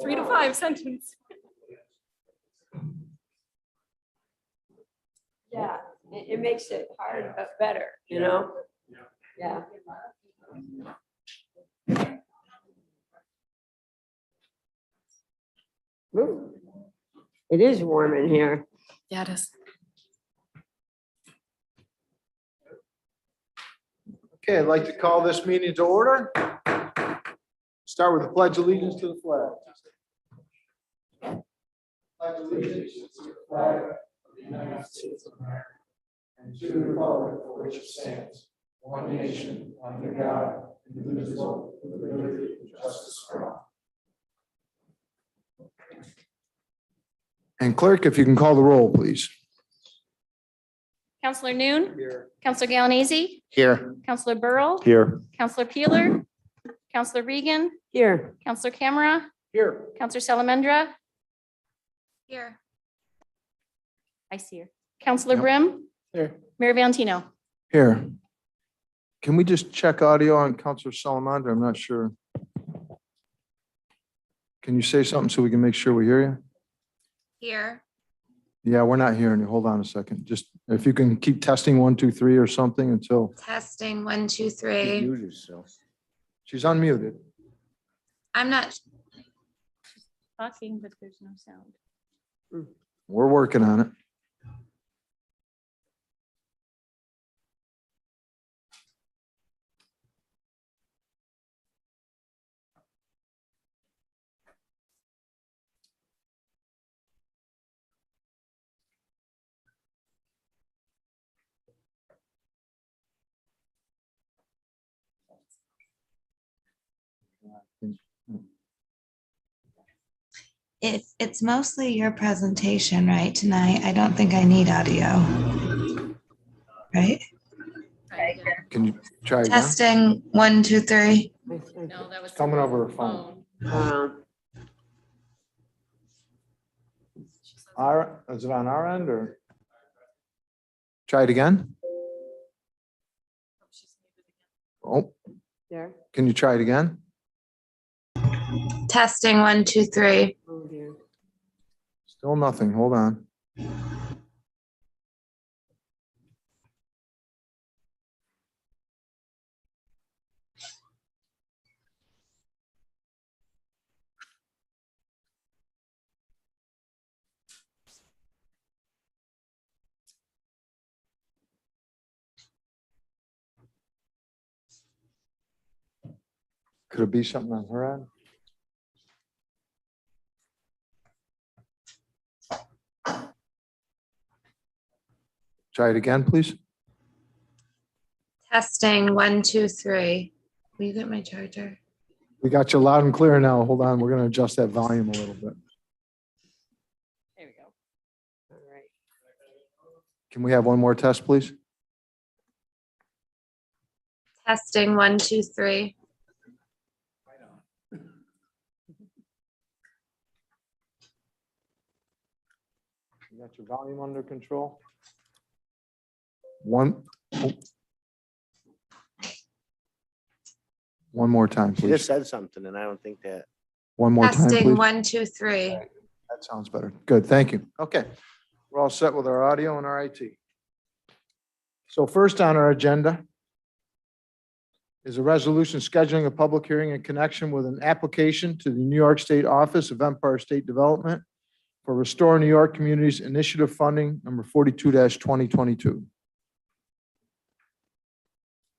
3 to 5 sentence. Yeah, it makes it hard, but better, you know? Yeah. Ooh, it is warm in here. Yeah, it is. Okay, I'd like to call this meeting to order. Start with the pledge of allegiance to the flag. Pledge allegiance to the flag of the United States of America and to the republic for which it stands, one nation, under God, indivisible, with liberty and justice for all. And clerk, if you can call the roll, please. Counselor Noon, Here. Counselor Galanese, Here. Counselor Burrow, Here. Counselor Peeler, Counselor Regan, Here. Counselor Camera, Here. Counselor Salamandra. Here. I see her. Counselor Yep. Brim, Here. Mayor Valentino. Here. Can we just check audio on Counselor Salamandra? I'm not sure. Can you say something so we can make sure we hear you? Here. Yeah, we're not hearing you. Hold on a second. Just if you can keep testing 1, 2, 3 or something until Testing, 1, 2, 3. she's unmuted. I'm not, Talking, but there's no sound. We're working on it. it's mostly your presentation, right, tonight? I don't think I need audio. Right? Can you try again? Testing, 1, 2, 3. No, that was Coming over her phone. Is it on our end or? Try it again? Oh, There. can you try it again? Testing, 1, 2, 3. Oh, dear. Still nothing. Hold on. Could it be something on her end? Try it again, please. Testing, 1, 2, 3. Will you get my charger? We got you loud and clear now. Hold on. We're going to adjust that volume a little bit. There we go. All right. Can we have one more test, please? Testing, 1, 2, 3. You got your volume under control? One. Oh. One more time, She just please. said something and I don't think that. One more time, Testing, please. 1, 2, 3. That sounds better. Good, thank you. Okay, we're all set with our audio and our IT. So first on our agenda is a resolution scheduling a public hearing in connection with an application to the New York State Office of Empire State Development for Restore New York Communities Initiative Funding, number 42-2022.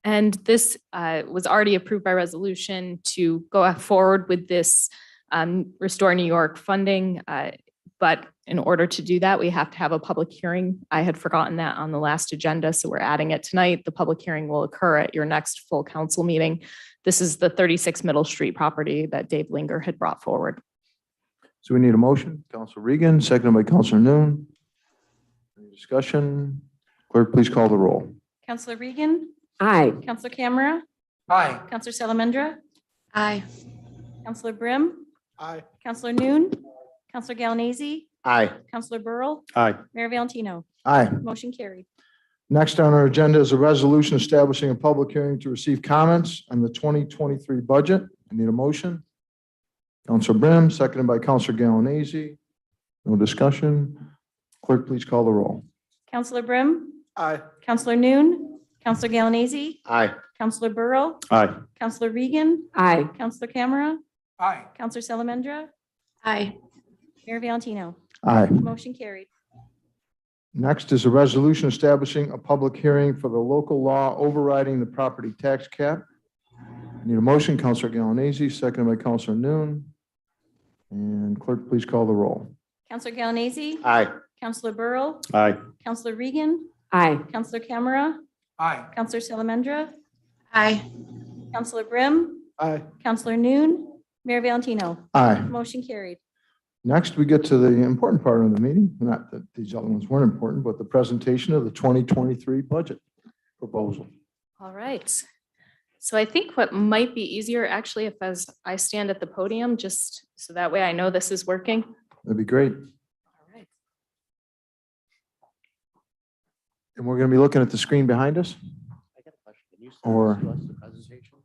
And this was already approved by resolution to go forward with this Restore New York funding. But in order to do that, we have to have a public hearing. I had forgotten that on the last agenda, so we're adding it tonight. The public hearing will occur at your next full council meeting. This is the 36 Middle Street property that Dave Linger had brought forward. So we need a motion. Council Regan, seconded by Councilor Noon. Any discussion? Clerk, please call the roll. Counselor Regan, Aye. Counselor Camera, Aye. Counselor Salamandra, Aye. Counselor Brim, Aye. Counselor Noon, Counselor Galanese, Aye. Counselor Burrow, Aye. Mayor Valentino. Aye. Motion carried. Next on our agenda is a resolution establishing a public hearing to receive comments on the 2023 budget. I need a motion. Counselor Brim, seconded by Counselor Galanese. No discussion. Clerk, please call the roll. Counselor Brim, Aye. Counselor Noon, Counselor Galanese, Aye. Counselor Burrow, Aye. Counselor Regan, Aye. Counselor Camera, Aye. Counselor Salamandra, Aye. Mayor Valentino. Aye. Motion carried. Next is a resolution establishing a public hearing for the local law overriding the property tax cap. Need a motion, Counselor Galanese, seconded by Counselor Noon. And clerk, please call the roll. Counselor Galanese, Aye. Counselor Burrow, Aye. Counselor Regan, Aye. Counselor Camera, Aye. Counselor Salamandra, Aye. Counselor Brim, Aye. Counselor Noon, Mayor Valentino. Aye. Motion carried. Next, we get to the important part of the meeting. Not that these other ones weren't important, but the presentation of the 2023 budget proposal. All right. So I think what might be easier actually if as I stand at the podium, just so that way I know this is working. That'd be great. All right. And we're going to be looking at the screen behind us. I got a question. Can you Or- send us the presentation?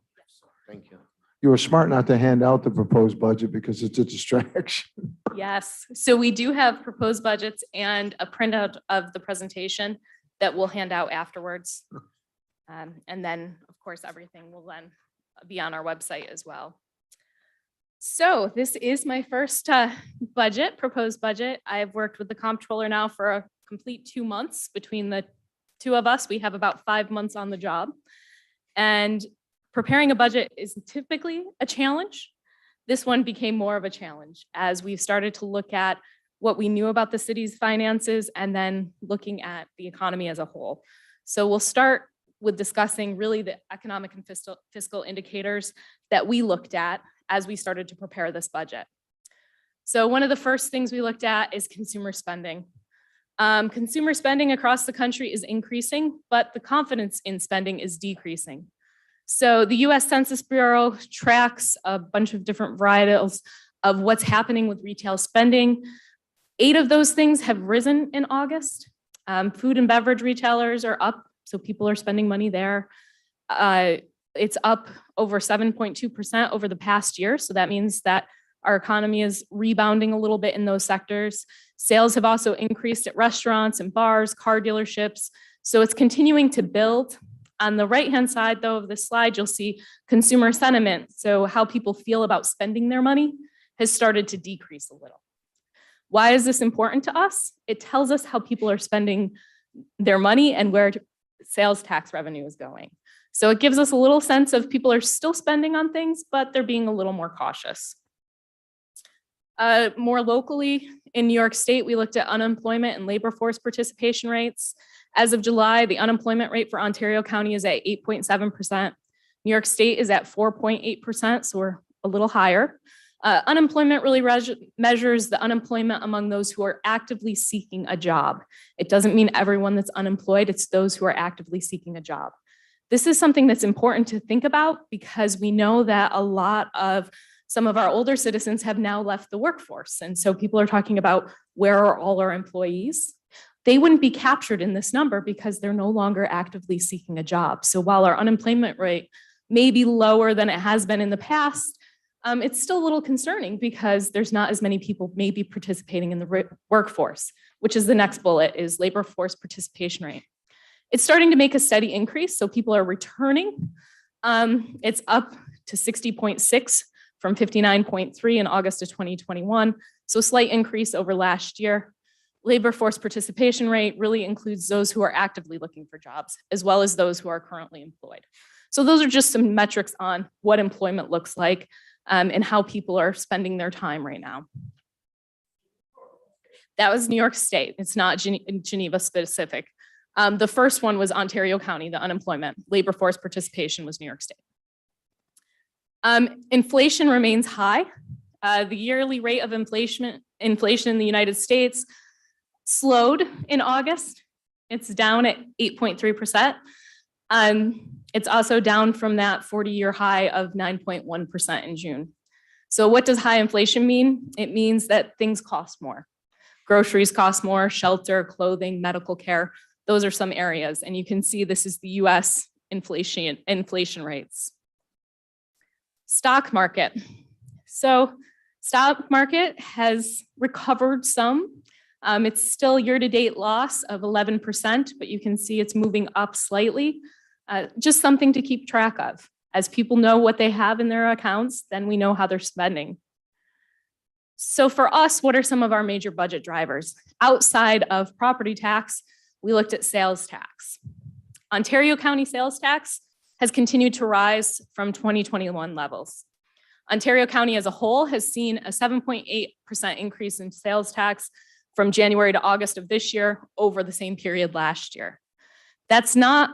Thank you. You were smart not to hand out the proposed budget because it's a distraction. Yes, so we do have proposed budgets and a printout of the presentation that we'll hand out afterwards. And then, of course, everything will then be on our website as well. So this is my first proposed budget. I've worked with the comptroller now for a complete 2 months. Between the two of us, we have about 5 months on the job. And preparing a budget is typically a challenge. This one became more of a challenge as we started to look at what we knew about the city's finances and then looking at the economy as a whole. So we'll start with discussing really the economic and fiscal indicators that we looked at as we started to prepare this budget. So one of the first things we looked at is consumer spending. Consumer spending across the country is increasing, but the confidence in spending is decreasing. So the US Census Bureau tracks a bunch of different varietals of what's happening with retail spending. 8 of those things have risen in August. Food and beverage retailers are up, so people are spending money there. It's up over 7.2% over the past year. So that means that our economy is rebounding a little bit in those sectors. Sales have also increased at restaurants and bars, car dealerships. So it's continuing to build. On the right-hand side, though, of this slide, you'll see consumer sentiment. So how people feel about spending their money has started to decrease a little. Why is this important to us? It tells us how people are spending their money and where sales tax revenue is going. So it gives us a little sense of people are still spending on things, but they're being a little more cautious. More locally, in New York State, we looked at unemployment and labor force participation rates. As of July, the unemployment rate for Ontario County is at 8.7%. New York State is at 4.8%, so we're a little higher. Unemployment really measures the unemployment among those who are actively seeking a job. It doesn't mean everyone that's unemployed, it's those who are actively seeking a job. This is something that's important to think about because we know that a lot of some of our older citizens have now left the workforce. And so people are talking about where are all our employees? They wouldn't be captured in this number because they're no longer actively seeking a job. So while our unemployment rate may be lower than it has been in the past, it's still a little concerning because there's not as many people maybe participating in the workforce, which is the next bullet, is labor force participation rate. It's starting to make a steady increase, so people are returning. It's up to 60.6 from 59.3 in August of 2021, so a slight increase over last year. Labor force participation rate really includes those who are actively looking for jobs, as well as those who are currently employed. So those are just some metrics on what employment looks like and how people are spending their time right now. That was New York State. It's not Geneva specific. The first one was Ontario County, the unemployment. Labor force participation was New York State. Inflation remains high. The yearly rate of inflation in the United States slowed in August. It's down at 8.3%. It's also down from that 40-year high of 9.1% in June. So what does high inflation mean? It means that things cost more. Groceries cost more, shelter, clothing, medical care. Those are some areas. And you can see this is the US inflation rates. Stock market. So Stock market has recovered some. It's still year-to-date loss of 11%, but you can see it's moving up slightly. Just something to keep track of. As people know what they have in their accounts, then we know how they're spending. So for us, what are some of our major budget drivers? Outside of property tax, we looked at sales tax. Ontario County sales tax has continued to rise from 2021 levels. Ontario County as a whole has seen a 7.8% increase in sales tax from January to August of this year over the same period last year. That's not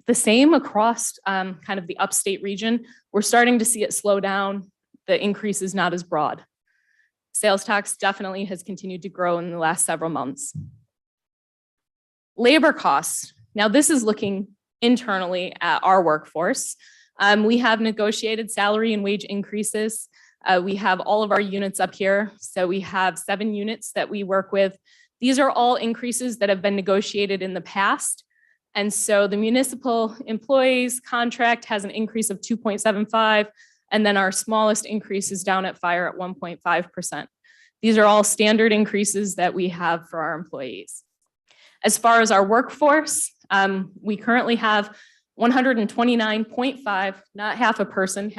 the same across kind of the upstate region. We're starting to see it slow down. The increase is not as broad. Sales tax definitely has continued to grow in the last several months. Labor costs. Now this is looking internally at our workforce. We have negotiated salary and wage increases. We have all of our units up here. So we have 7 units that we work with. These are all increases that have been negotiated in the past. And so the municipal employees contract has an increase of 2.75, and then our smallest increase is down at fire at 1.5%. These are all standard increases that we have for our employees. As far as our workforce, we currently have 129.5, not half a person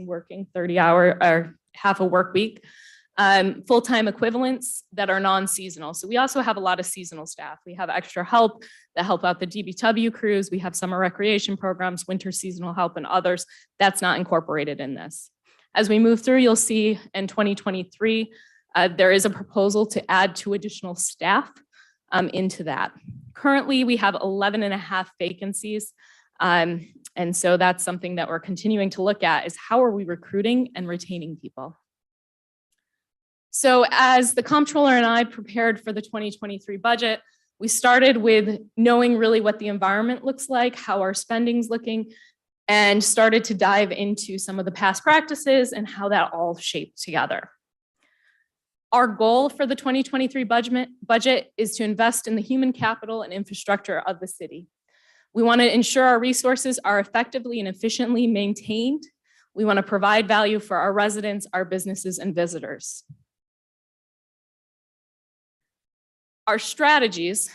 working 30-hour or half a work week, full-time equivalents that are non-seasonal. So we also have a lot of seasonal staff. We have extra help that help out the DBW crews. We have summer recreation programs, winter seasonal help, and others. That's not incorporated in this. As we move through, you'll see in 2023, there is a proposal to add 2 additional staff into that. Currently, we have 11.5 vacancies. And so that's something that we're continuing to look at is how are we recruiting and retaining people? So as the comptroller and I prepared for the 2023 budget, we started with knowing really what the environment looks like, how our spending's looking, and started to dive into some of the past practices and how that all shaped together. Our goal for the 2023 budget is to invest in the human capital and infrastructure of the city. We want to ensure our resources are effectively and efficiently maintained. We want to provide value for our residents, our businesses, and visitors. Our strategies,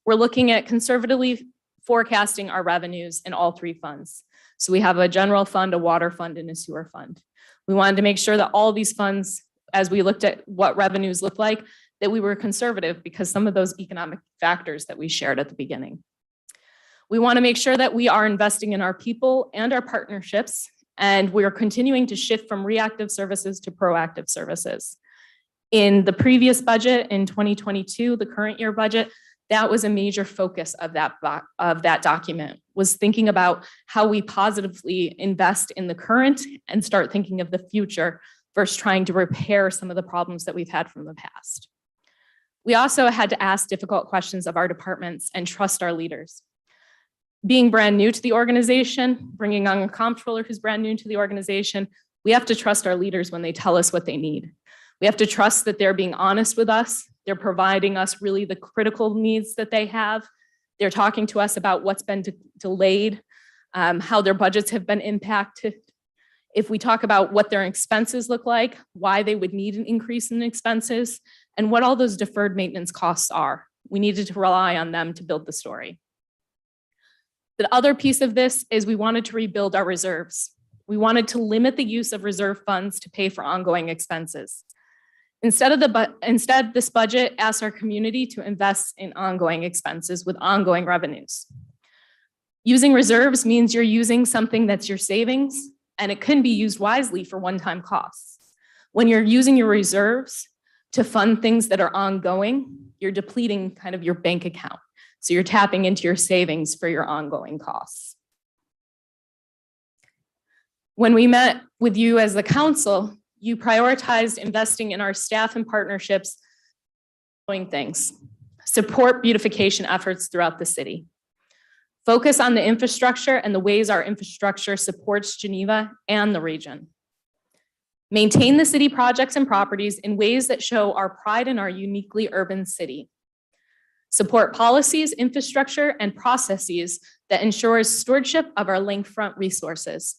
we're looking at conservatively forecasting our revenues in all 3 funds. So we have a general fund, a water fund, and a sewer fund. We wanted to make sure that all these funds, as we looked at what revenues look like, that we were conservative because some of those economic factors that we shared at the beginning. We want to make sure that we are investing in our people and our partnerships, and we are continuing to shift from reactive services to proactive services. In the previous budget in 2022, the current year budget, that was a major focus of that document, was thinking about how we positively invest in the current and start thinking of the future versus trying to repair some of the problems that we've had from the past. We also had to ask difficult questions of our departments and trust our leaders. Being brand new to the organization, bringing on a comptroller who's brand new to the organization, we have to trust our leaders when they tell us what they need. We have to trust that they're being honest with us. They're providing us really the critical needs that they have. They're talking to us about what's been delayed, how their budgets have been impacted. If we talk about what their expenses look like, why they would need an increase in expenses, and what all those deferred maintenance costs are, we needed to rely on them to build the story. The other piece of this is we wanted to rebuild our reserves. We wanted to limit the use of reserve funds to pay for ongoing expenses. Instead, this budget asks our community to invest in ongoing expenses with ongoing revenues. Using reserves means you're using something that's your savings, and it can be used wisely for one-time costs. When you're using your reserves to fund things that are ongoing, you're depleting kind of your bank account. So you're tapping into your savings for your ongoing costs. When we met with you as the council, you prioritized investing in our staff and partnerships, doing things, support beautification efforts throughout the city, focus on the infrastructure and the ways our infrastructure supports Geneva and the region, maintain the city projects and properties in ways that show our pride in our uniquely urban city, support policies, infrastructure, and processes that ensures stewardship of our lakefront resources,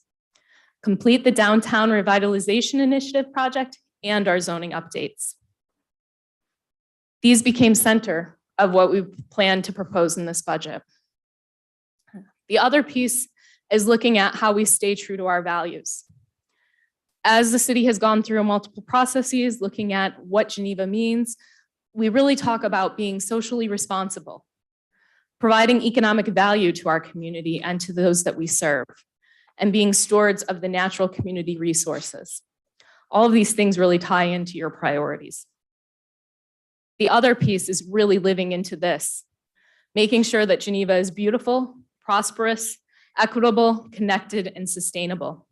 complete the Downtown Revitalization Initiative project and our zoning updates. These became center of what we plan to propose in this budget. The other piece is looking at how we stay true to our values. As the city has gone through multiple processes, looking at what Geneva means, we really talk about being socially responsible, providing economic value to our community and to those that we serve, and being stewards of the natural community resources. All of these things really tie into your priorities. The other piece is really living into this, making sure that Geneva is beautiful, prosperous, equitable, connected, and sustainable.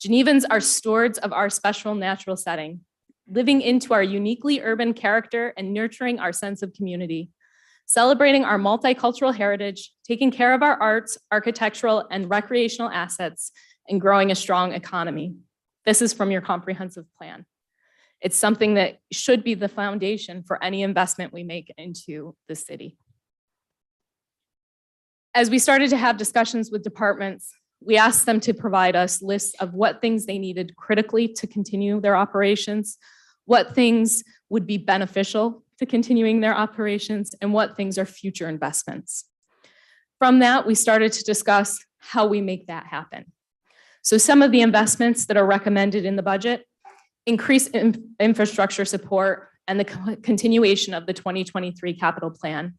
Genevans are stewards of our special natural setting, living into our uniquely urban character and nurturing our sense of community, celebrating our multicultural heritage, taking care of our arts, architectural, and recreational assets, and growing a strong economy. This is from your comprehensive plan. It's something that should be the foundation for any investment we make into the city. As we started to have discussions with departments, we asked them to provide us lists of what things they needed critically to continue their operations, what things would be beneficial to continuing their operations, and what things are future investments. From that, we started to discuss how we make that happen. So some of the investments that are recommended in the budget, increase infrastructure support and the continuation of the 2023 capital plan.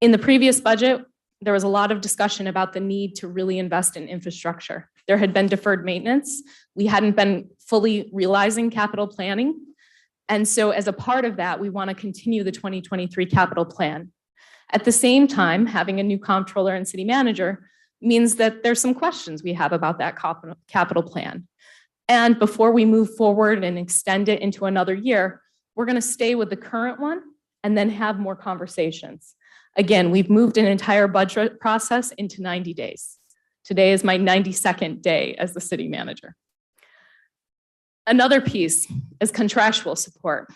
In the previous budget, there was a lot of discussion about the need to really invest in infrastructure. There had been deferred maintenance. We hadn't been fully realizing capital planning. And so as a part of that, we want to continue the 2023 capital plan. At the same time, having a new comptroller and city manager means that there's some questions we have about that capital plan. And before we move forward and extend it into another year, we're going to stay with the current one and then have more conversations. Again, we've moved an entire budget process into 90 days. Today is my 92nd day as the city manager. Another piece is contractual support.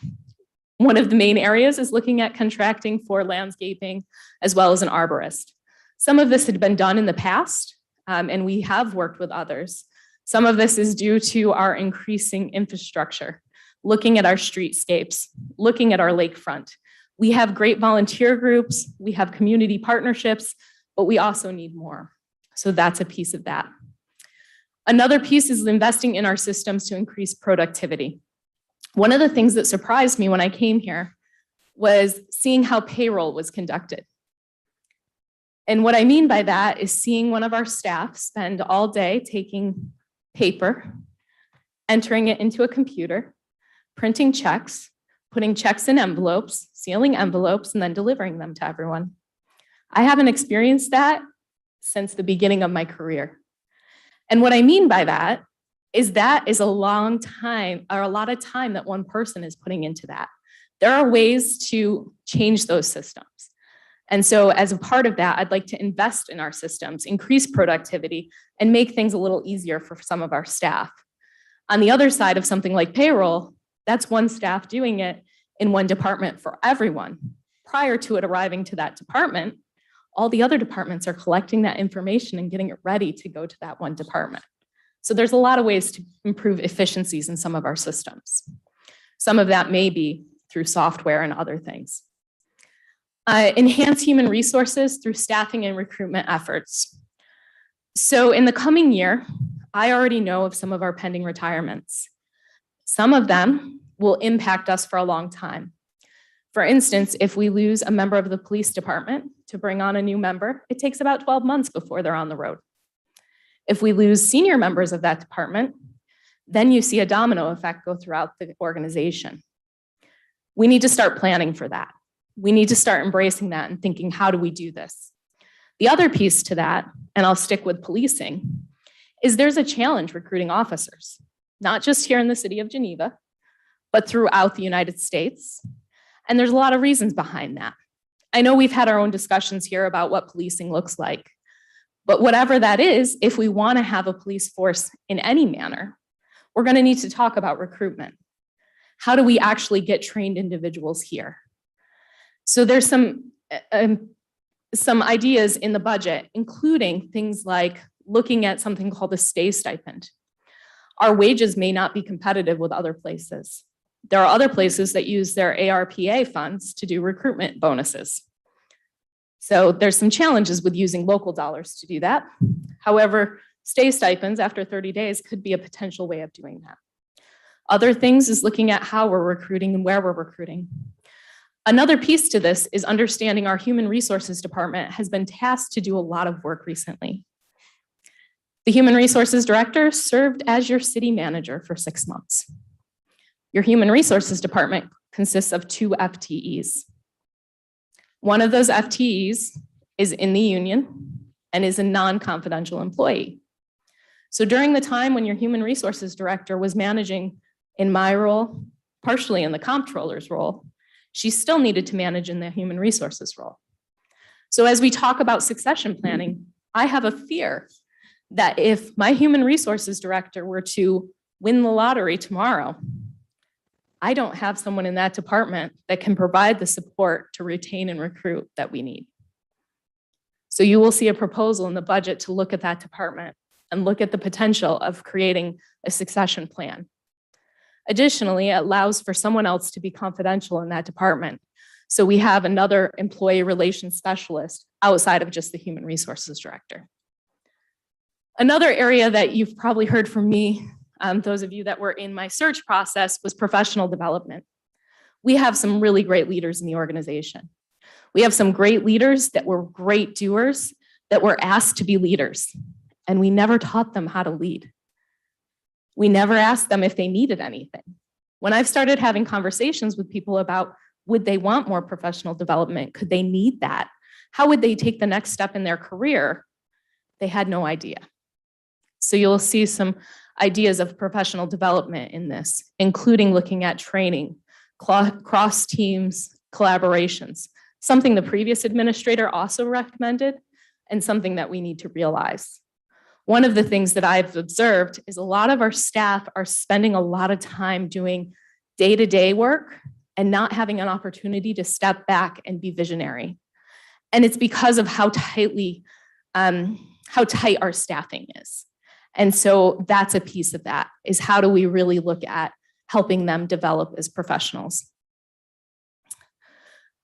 One of the main areas is looking at contracting for landscaping as well as an arborist. Some of this had been done in the past, and we have worked with others. Some of this is due to our increasing infrastructure, looking at our streetscapes, looking at our lakefront. We have great volunteer groups, we have community partnerships, but we also need more. So that's a piece of that. Another piece is investing in our systems to increase productivity. One of the things that surprised me when I came here was seeing how payroll was conducted. And what I mean by that is seeing one of our staff spend all day taking paper, entering it into a computer, printing checks, putting checks in envelopes, sealing envelopes, and then delivering them to everyone. I haven't experienced that since the beginning of my career. And what I mean by that is a long time, or a lot of time that one person is putting into that. There are ways to change those systems. And so as a part of that, I'd like to invest in our systems, increase productivity, and make things a little easier for some of our staff. On the other side of something like payroll, that's one staff doing it in one department for everyone. Prior to it arriving to that department, all the other departments are collecting that information and getting it ready to go to that one department. So there's a lot of ways to improve efficiencies in some of our systems. Some of that may be through software and other things. Enhance human resources through staffing and recruitment efforts. So in the coming year, I already know of some of our pending retirements. Some of them will impact us for a long time. For instance, if we lose a member of the police department to bring on a new member, it takes about 12 months before they're on the road. If we lose senior members of that department, then you see a domino effect go throughout the organization. We need to start planning for that. We need to start embracing that and thinking, how do we do this? The other piece to that, and I'll stick with policing, is there's a challenge recruiting officers, not just here in the city of Geneva, but throughout the United States. And there's a lot of reasons behind that. I know we've had our own discussions here about what policing looks like, but whatever that is, if we want to have a police force in any manner, we're going to need to talk about recruitment. How do we actually get trained individuals here? So there's some ideas in the budget, including things like looking at something called a stay stipend. Our wages may not be competitive with other places. There are other places that use their ARPA funds to do recruitment bonuses. So there's some challenges with using local dollars to do that. However, stay stipends after 30 days could be a potential way of doing that. Other things is looking at how we're recruiting and where we're recruiting. Another piece to this is understanding our human resources department has been tasked to do a lot of work recently. The human resources director served as your city manager for 6 months. Your human resources department consists of 2 FTEs. One of those FTEs is in the union and is a non-confidential employee. So during the time when your human resources director was managing in my role, partially in the comptroller's role, she still needed to manage in the human resources role. So as we talk about succession planning, I have a fear that if my human resources director were to win the lottery tomorrow, I don't have someone in that department that can provide the support to retain and recruit that we need. So you will see a proposal in the budget to look at that department and look at the potential of creating a succession plan. Additionally, it allows for someone else to be confidential in that department. So we have another employee relations specialist outside of just the human resources director. Another area that you've probably heard from me, those of you that were in my search process, was professional development. We have some really great leaders in the organization. We have some great leaders that were great doers that were asked to be leaders, and we never taught them how to lead. We never asked them if they needed anything. When I've started having conversations with people about would they want more professional development, could they need that? How would they take the next step in their career? They had no idea. So you'll see some ideas of professional development in this, including looking at training, cross teams, collaborations, something the previous administrator also recommended and something that we need to realize. One of the things that I've observed is a lot of our staff are spending a lot of time doing day-to-day work and not having an opportunity to step back and be visionary. And it's because of how tight our staffing is. And so that's a piece of that, is how do we really look at helping them develop as professionals.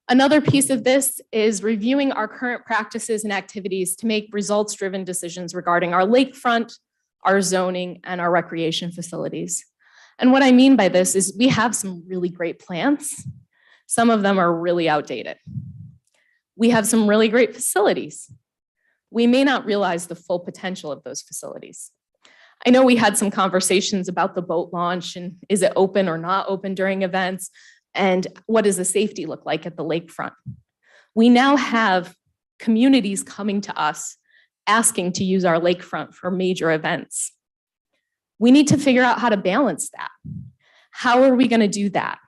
Another piece of this is reviewing our current practices and activities to make results-driven decisions regarding our lakefront, our zoning, and our recreation facilities. And what I mean by this is we have some really great plans. Some of them are really outdated. We have some really great facilities. We may not realize the full potential of those facilities. I know we had some conversations about the boat launch and is it open or not open during events? And what does the safety look like at the lakefront? We now have communities coming to us asking to use our lakefront for major events. We need to figure out how to balance that. How are we going to do that?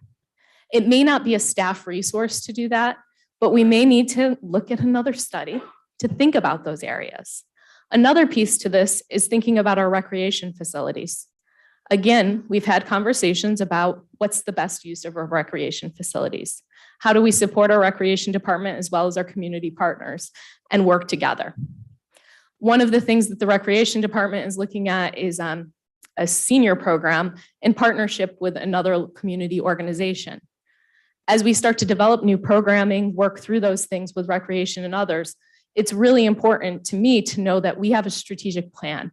It may not be a staff resource to do that, but we may need to look at another study to think about those areas. Another piece to this is thinking about our recreation facilities. Again, we've had conversations about what's the best use of our recreation facilities. How do we support our recreation department as well as our community partners and work together? One of the things that the recreation department is looking at is a senior program in partnership with another community organization. As we start to develop new programming, work through those things with recreation and others, it's really important to me to know that we have a strategic plan.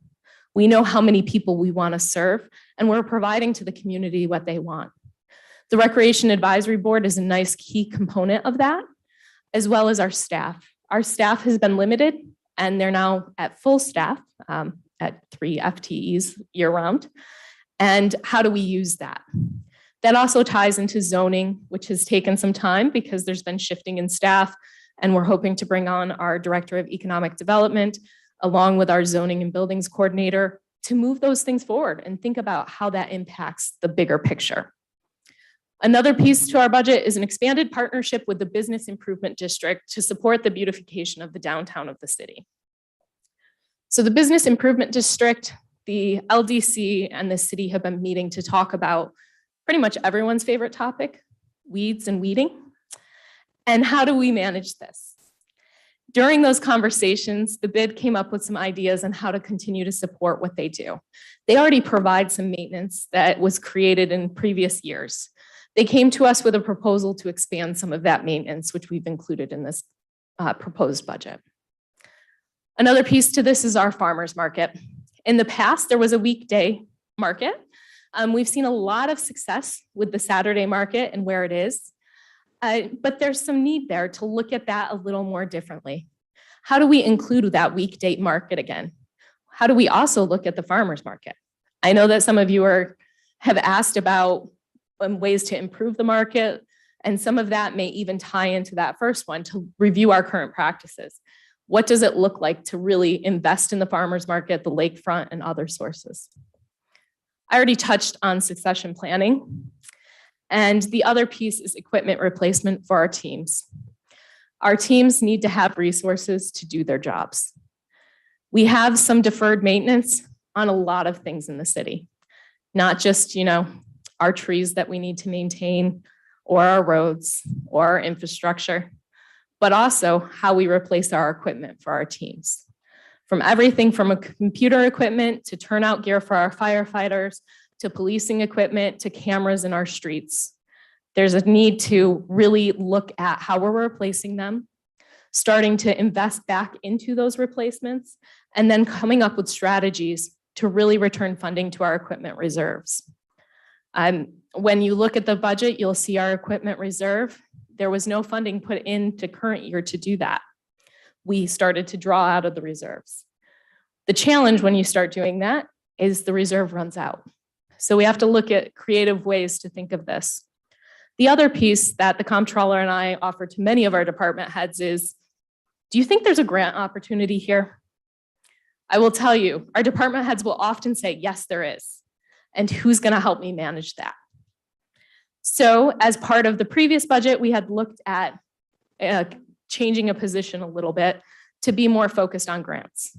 We know how many people we want to serve, and we're providing to the community what they want. The Recreation Advisory Board is a nice key component of that, as well as our staff. Our staff has been limited, and they're now at full staff at 3 FTEs year-round. And how do we use that? That also ties into zoning, which has taken some time because there's been shifting in staff, and we're hoping to bring on our Director of Economic Development, along with our zoning and buildings coordinator, to move those things forward and think about how that impacts the bigger picture. Another piece to our budget is an expanded partnership with the Business Improvement District to support the beautification of the downtown of the city. So the Business Improvement District, the LDC, and the city have been meeting to talk about pretty much everyone's favorite topic, weeds and weeding. And how do we manage this? During those conversations, the bid came up with some ideas on how to continue to support what they do. They already provide some maintenance that was created in previous years. They came to us with a proposal to expand some of that maintenance, which we've included in this proposed budget. Another piece to this is our farmers market. In the past, there was a weekday market. We've seen a lot of success with the Saturday market and where it is, but there's some need there to look at that a little more differently. How do we include that weekday market again? How do we also look at the farmers market? I know that some of you have asked about ways to improve the market, and some of that may even tie into that first one, to review our current practices. What does it look like to really invest in the farmers market, the lakefront, and other sources? I already touched on succession planning. And the other piece is equipment replacement for our teams. Our teams need to have resources to do their jobs. We have some deferred maintenance on a lot of things in the city, not just, our trees that we need to maintain, or our roads, or our infrastructure, but also how we replace our equipment for our teams. From everything from a computer equipment to turnout gear for our firefighters, to policing equipment, to cameras in our streets. There's a need to really look at how we're replacing them, starting to invest back into those replacements, and then coming up with strategies to really return funding to our equipment reserves. When you look at the budget, you'll see our equipment reserve. There was no funding put into current year to do that. We started to draw out of the reserves. The challenge when you start doing that is the reserve runs out. So we have to look at creative ways to think of this. The other piece that the comptroller and I offer to many of our department heads is, do you think there's a grant opportunity here? I will tell you, our department heads will often say, yes, there is. And who's going to help me manage that? So as part of the previous budget, we had looked at changing a position a little bit to be more focused on grants.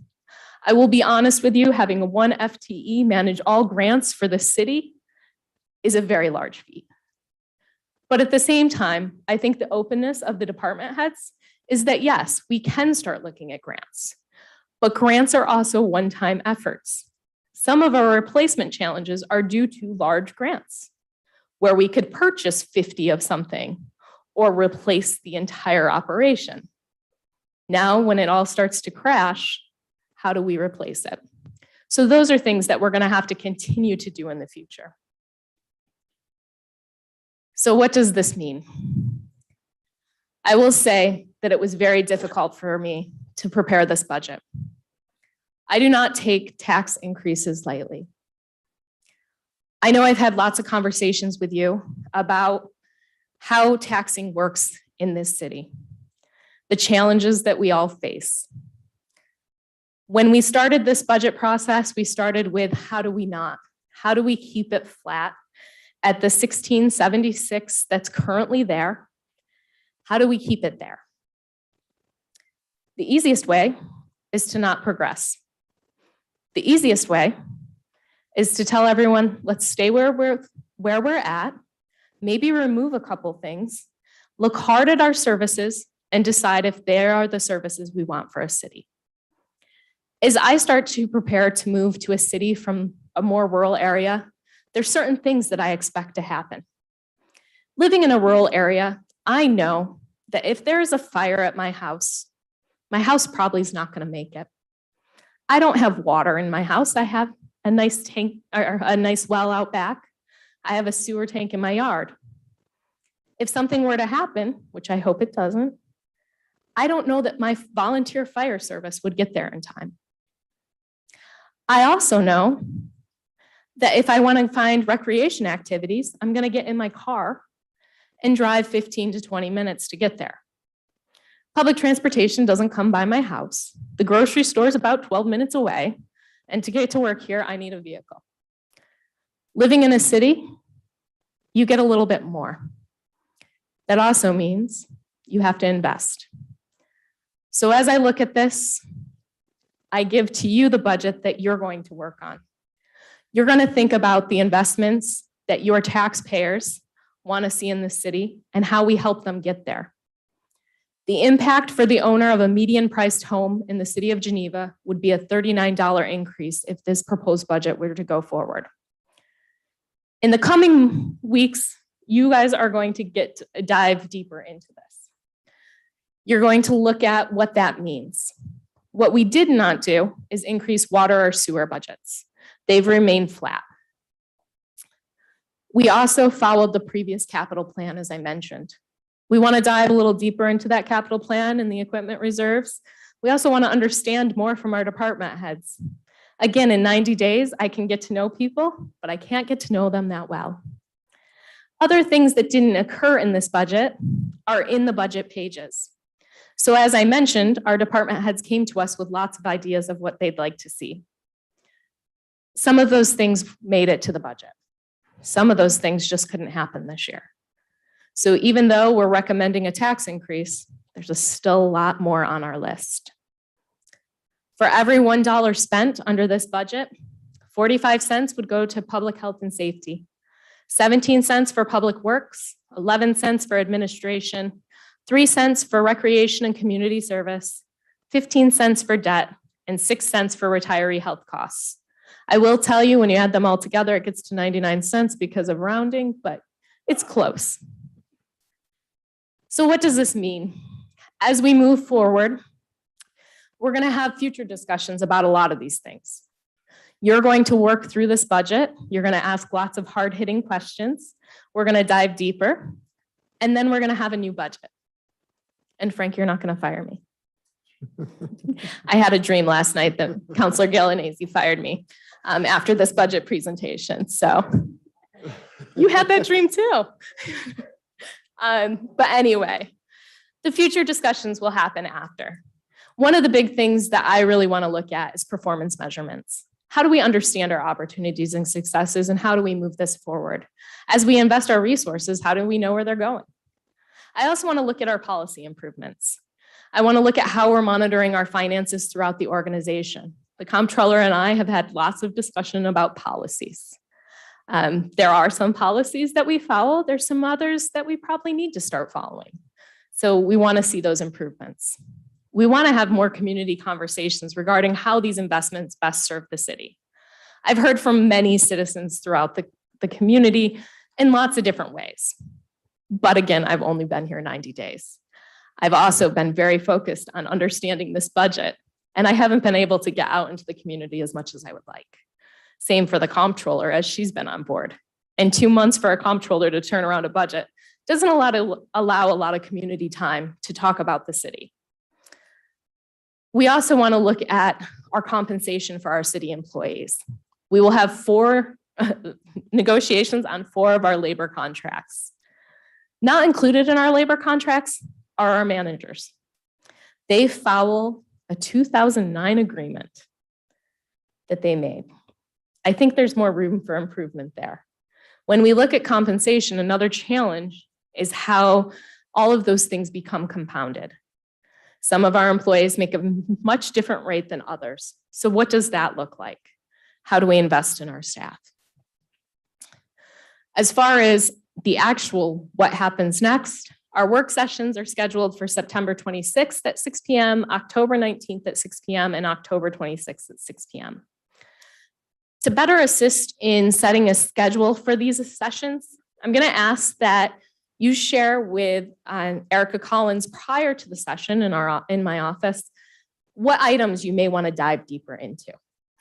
I will be honest with you, having one FTE manage all grants for the city is a very large feat. But at the same time, I think the openness of the department heads is that, yes, we can start looking at grants, but grants are also one-time efforts. Some of our replacement challenges are due to large grants, where we could purchase 50 of something or replace the entire operation. Now, when it all starts to crash, how do we replace it? So those are things that we're going to have to continue to do in the future. So what does this mean? I will say that it was very difficult for me to prepare this budget. I do not take tax increases lightly. I know I've had lots of conversations with you about how taxing works in this city, the challenges that we all face. When we started this budget process, we started with how do we not? How do we keep it flat at the 1676 that's currently there? How do we keep it there? The easiest way is to not progress. The easiest way is to tell everyone, let's stay where we're at, maybe remove a couple things, look hard at our services, and decide if they are the services we want for a city. As I start to prepare to move to a city from a more rural area, there's certain things that I expect to happen. Living in a rural area, I know that if there is a fire at my house probably is not going to make it. I don't have water in my house. I have a nice tank or a nice well out back. I have a sewer tank in my yard. If something were to happen, which I hope it doesn't, I don't know that my volunteer fire service would get there in time. I also know that if I want to find recreation activities, I'm going to get in my car and drive 15 to 20 minutes to get there. Public transportation doesn't come by my house. The grocery store is about 12 minutes away. And to get to work here, I need a vehicle. Living in a city, you get a little bit more. That also means you have to invest. So as I look at this, I give to you the budget that you're going to work on. You're going to think about the investments that your taxpayers want to see in the city and how we help them get there. The impact for the owner of a median priced home in the city of Geneva would be a $39 increase if this proposed budget were to go forward. In the coming weeks, you guys are going to dive deeper into this. You're going to look at what that means. What we did not do is increase water or sewer budgets. They've remained flat. We also followed the previous capital plan, as I mentioned. We want to dive a little deeper into that capital plan and the equipment reserves. We also want to understand more from our department heads. Again, in 90 days, I can get to know people, but I can't get to know them that well. Other things that didn't occur in this budget are in the budget pages. So as I mentioned, our department heads came to us with lots of ideas of what they'd like to see. Some of those things made it to the budget. Some of those things just couldn't happen this year. So even though we're recommending a tax increase, there's still a lot more on our list. For every $1 spent under this budget, 45 cents would go to public health and safety, 17 cents for public works, 11 cents for administration, 3 cents for recreation and community service, 15 cents for debt, and 6 cents for retiree health costs. I will tell you, when you add them all together, it gets to 99 cents because of rounding, but it's close. So what does this mean? As we move forward, we're going to have future discussions about a lot of these things. You're going to work through this budget. You're going to ask lots of hard-hitting questions. We're going to dive deeper, and then we're going to have a new budget. And Frank, you're not going to fire me. I had a dream last night that Councilor Galanese fired me after this budget presentation. So you had that dream too. But anyway, the future discussions will happen after. One of the big things that I really want to look at is performance measurements. How do we understand our opportunities and successes, and how do we move this forward? As we invest our resources, how do we know where they're going? I also want to look at our policy improvements. I want to look at how we're monitoring our finances throughout the organization. The comptroller and I have had lots of discussion about policies. There are some policies that we follow. There's some others that we probably need to start following. So we want to see those improvements. We want to have more community conversations regarding how these investments best serve the city. I've heard from many citizens throughout the community in lots of different ways. But again, I've only been here 90 days. I've also been very focused on understanding this budget, and I haven't been able to get out into the community as much as I would like. Same for the comptroller, as she's been on board. And 2 months for a comptroller to turn around a budget doesn't allow a lot of community time to talk about the city. We also want to look at our compensation for our city employees. We will have 4 negotiations on 4 of our labor contracts. Not included in our labor contracts are our managers. They follow a 2009 agreement that they made. I think there's more room for improvement there. When we look at compensation, another challenge is how all of those things become compounded. Some of our employees make a much different rate than others. So what does that look like? How do we invest in our staff? As far as the actual what happens next, our work sessions are scheduled for September 26th at 6 p.m., October 19th at 6 p.m., and October 26th at 6 p.m. To better assist in setting a schedule for these sessions, I'm going to ask that you share with Erica Collins prior to the session in my office what items you may want to dive deeper into.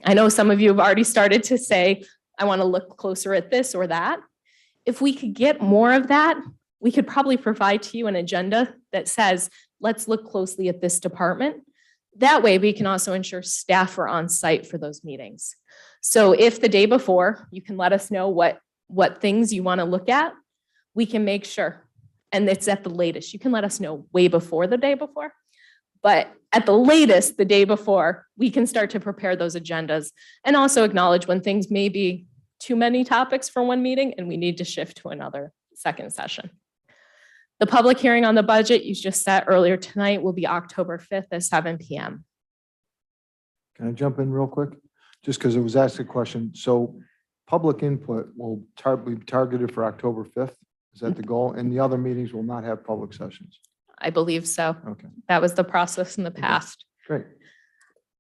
I know some of you have already started to say, I want to look closer at this or that. If we could get more of that, we could probably provide to you an agenda that says, let's look closely at this department. That way we can also ensure staff are on site for those meetings. So if the day before, you can let us know what things you want to look at, we can make sure, and it's at the latest. You can let us know way before the day before, but at the latest, the day before, we can start to prepare those agendas and also acknowledge when things may be too many topics for one meeting and we need to shift to another second session. The public hearing on the budget you just set earlier tonight will be October 5th at 7 p.m. Can I jump in real quick? Just because it was asked a question. So public input will be targeted for October 5th. Is that the goal? And the other meetings will not have public sessions. I believe so. Okay, That was the process in the past. great.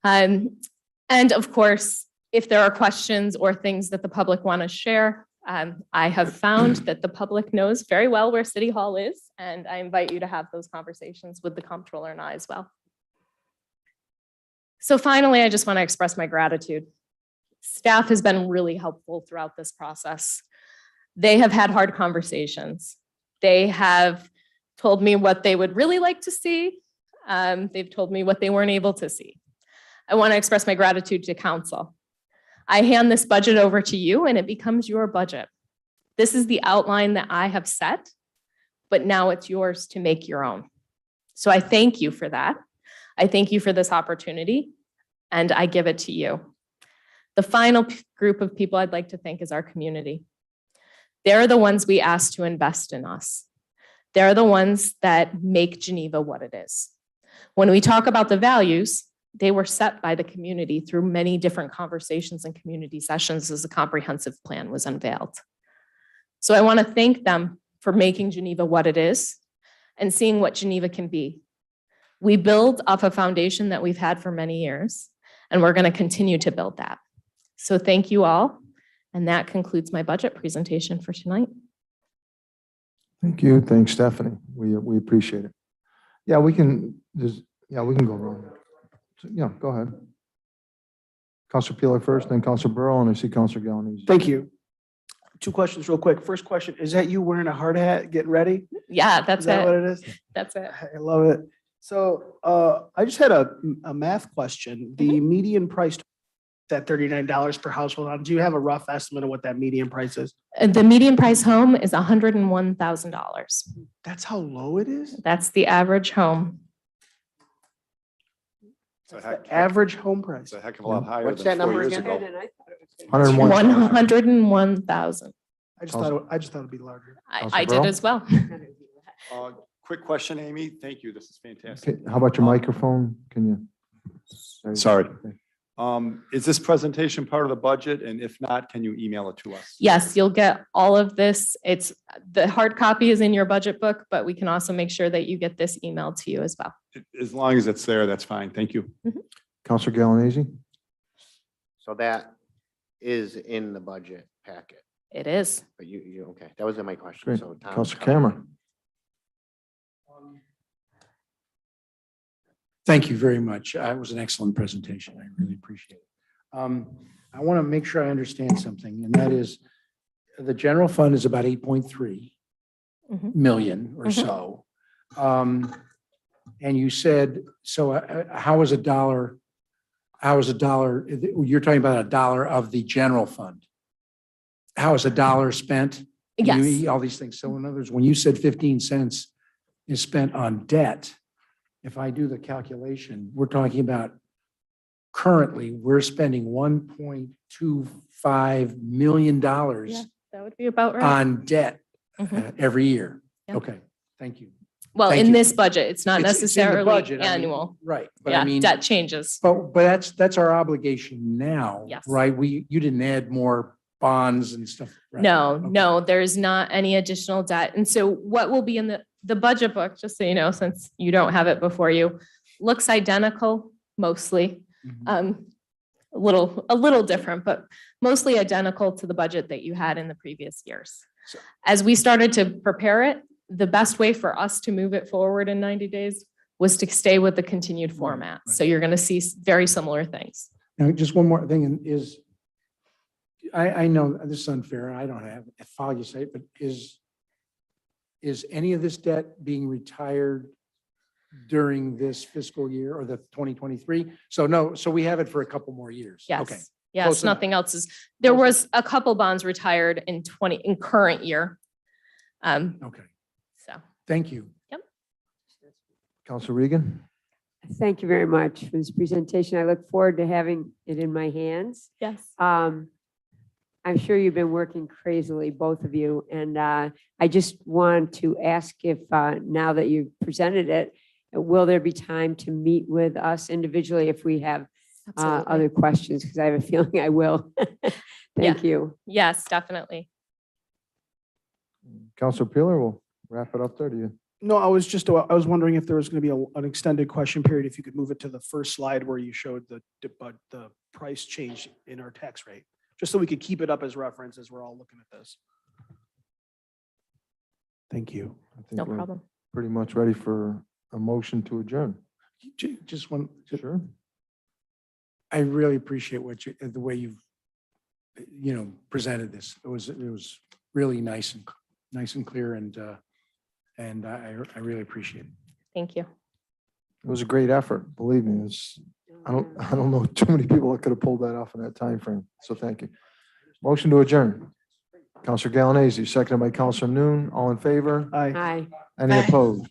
And of course, if there are questions or things that the public want to share, I have found that the public knows very well where City Hall is, and I invite you to have those conversations with the comptroller and I as well. So finally, I just want to express my gratitude. Staff has been really helpful throughout this process. They have had hard conversations. They have told me what they would really like to see. They've told me what they weren't able to see. I want to express my gratitude to council. I hand this budget over to you and it becomes your budget. This is the outline that I have set, but now it's yours to make your own. So I thank you for that. I thank you for this opportunity and I give it to you. The final group of people I'd like to thank is our community. They're the ones we ask to invest in us. They're the ones that make Geneva what it is. When we talk about the values, they were set by the community through many different conversations and community sessions as the comprehensive plan was unveiled. So I want to thank them for making Geneva what it is and seeing what Geneva can be. We build off a foundation that we've had for many years, and we're going to continue to build that. So thank you all. And that concludes my budget presentation for tonight. Thank you. Thanks, Stephanie. We appreciate it. Yeah, we can go around. So, yeah, go ahead. Counselor Peeler first, then Counselor Burrow, and I see Counselor Galanese. Thank you. 2 questions real quick. First question, is that you wearing a hard hat, getting ready? Yeah, Is that's that what it. it is? That's it. I love it. So I just had a math question. The median price at $39 per household. Do you have a rough estimate of what that median price is? The median price home is $101,000. That's how low it is? That's the average home. That's the average home price. It's a heck of a lot higher What's than that 4 number years again? ago. And I thought it was gonna be- 101. 101,000. I just thought it'd be larger. I did Burrow? as well. Quick question, Amy. Thank you. This is fantastic. Okay, how about your microphone? Can you? Sorry. Okay. Is this presentation part of the budget? And if not, can you email it to us? Yes, you'll get all of this. It's the hard copy is in your budget book, but we can also make sure that you get this emailed to you as well. As long as it's there, that's fine. Thank you. Counselor Galanese? So that is in the budget packet, It is. but okay, that was my question. Great. So Tom. Counselor Cameron? Thank you very much. It was an excellent presentation. I really appreciate it. I want to make sure I understand something, and that is the general fund is about 8.3 Mhm. million or Mhm. so. And you said, so how is a dollar, you're talking about $1 of the general fund. How is $1 spent? Yes. All these things. So in other words, when you said 15 cents is spent on debt, if I do the calculation, we're talking about currently, we're spending $1.25 million Yeah, that would be about right. on debt Mhm. every year. Yeah. Okay, thank you. Well, thank in you. this budget, it's not It's in the necessarily budget, I mean, annual. Right, but I Yeah, mean, debt changes. but that's our obligation now. Yes. Right? You didn't add more bonds and stuff. right? No, Okay. no, there's not any additional debt. And so what will be in the budget book, just so you know, since you don't have it before you, looks identical mostly. Mhm. A little different, but mostly identical to the budget that you had in the previous years. So- As we started to prepare it, the best way for us to move it forward in 90 days was to stay with the continued format. right. So you're going to see very similar things. Now, just one more thing is, I know this is unfair, I don't have a file you say, but is any of this debt being retired during this fiscal year or the 2023? So no, so we have it for a couple more years. Okay. Yes, yes, Close enough. nothing else is, there Close was a couple bonds retired in current year. Okay, So, thank you. Counselor Regan? Thank you very much for this presentation. I look forward to having it in my hands. yes. I'm sure you've been working crazily, both of you, and I just want to ask if, now that you've presented it, will there be time to meet with us individually if we have Absolutely. other questions? Because I have a feeling I will. Thank you. Yes, definitely. Counselor Peeler will wrap it up there? Do you? No, I was wondering if there was going to be an extended question period, if you could move it to the first slide where you showed the price change in our tax rate, just so we could keep it up as reference as we're all looking at this. Thank you. I think No we're problem. pretty much ready for a motion to adjourn. Just one, Sure. I really appreciate the way you've, presented this. It was really nice and clear and I really appreciate it. Thank you. It was a great effort, believe me. I don't know too many people that could have pulled that off in that time frame. So thank you. Motion to adjourn. Counselor Galanese, seconded by Counselor Noon. All in favor? Aye. Hi. Any Aye. opposed?